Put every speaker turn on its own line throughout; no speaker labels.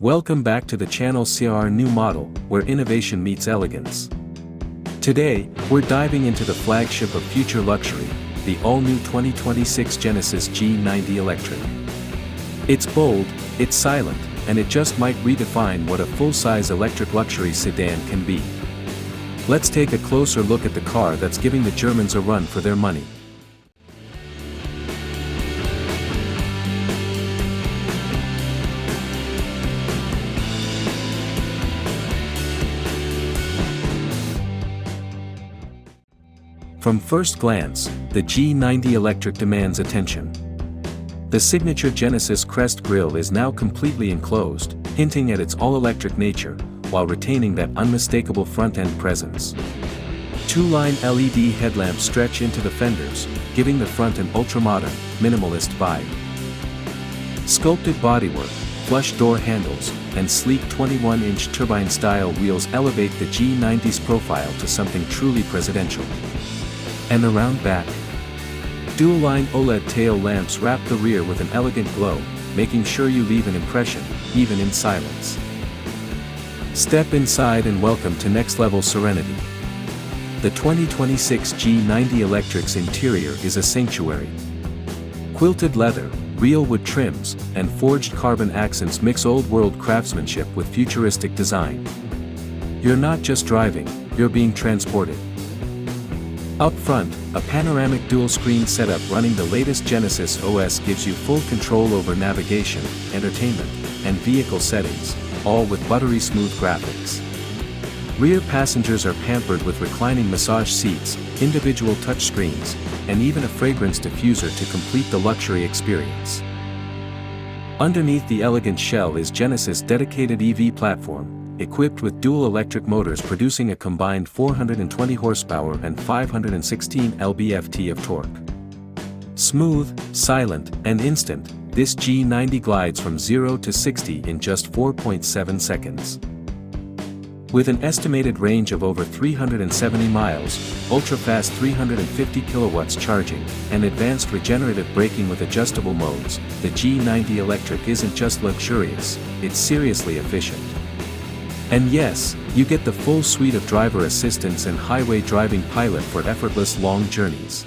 Welcome back to the channel CR New Model, where innovation meets elegance. Today, we're diving into the flagship of future luxury, the all-new 2026 Genesis G90 Electric. It's bold, it's silent, and it just might redefine what a full-size electric luxury sedan can be. Let's take a closer look at the car that's giving the Germans a run for their money. From first glance, the G90 Electric demands attention. The signature Genesis crest grille is now completely enclosed, hinting at its all-electric nature, while retaining that unmistakable front-end presence. Two-line LED headlamps stretch into the fenders, giving the front an ultra-modern, minimalist vibe. Sculpted bodywork, flush door handles, and sleek 21-inch turbine-style wheels elevate the G90's profile to something truly presidential. And around back, dual-line OLED tail lamps wrap the rear with an elegant glow, making sure you leave an impression, even in silence. Step inside and welcome to next-level serenity. The 2026 G90 Electric's interior is a sanctuary. Quilted leather, real wood trims, and forged carbon accents mix old-world craftsmanship with futuristic design. You're not just driving, you're being transported. Up front, a panoramic dual-screen setup running the latest Genesis OS gives you full control over navigation, entertainment, and vehicle settings, all with buttery-smooth graphics. Rear passengers are pampered with reclining massage seats, individual touchscreens, and even a fragrance diffuser to complete the luxury experience. Underneath the elegant shell is Genesis' dedicated EV platform, equipped with dual electric motors producing a combined 420 horsepower and 516 lb-ft of torque. Smooth, silent, and instant, this G90 glides from 0 to 60 in just 4.7 seconds. With an estimated range of over 370 miles, ultra-fast 350 kilowatts charging, and advanced regenerative braking with adjustable modes, the G90 Electric isn't just luxurious, it's seriously efficient. And yes, you get the full suite of driver assistance and highway driving pilot for effortless long journeys.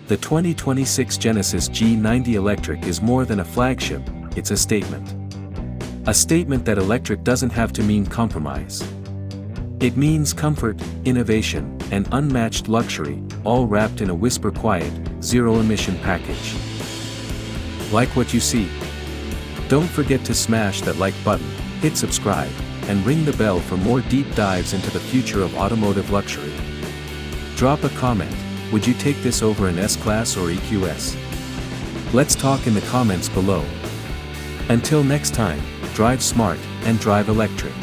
The 2026 Genesis G90 Electric is more than a flagship, it's a statement. A statement that electric doesn't have to mean compromise. It means comfort, innovation, and unmatched luxury, all wrapped in a whisper-quiet, zero-emission package. Like what you see? Don't forget to smash that like button, hit subscribe, and ring the bell for more deep dives into the future of automotive luxury. Drop a comment. Would you take this over an S-Class or EQS? Let's talk in the comments below. Until next time, drive smart and drive electric.